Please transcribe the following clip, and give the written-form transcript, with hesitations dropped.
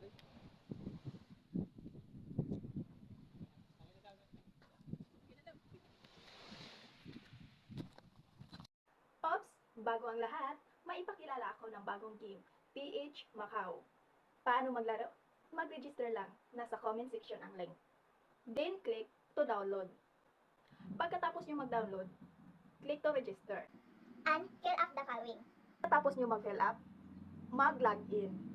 Ops! Bago ang lahat, maipakilala ako ng bagong game, PH Macau. Paano maglaro? Mag-register lang. Nasa comment section ang link. Then click to download. Pagkatapos nyo mag-download, click to register. And fill up the following. Pagkatapos nyo mag-fill up, mag-login.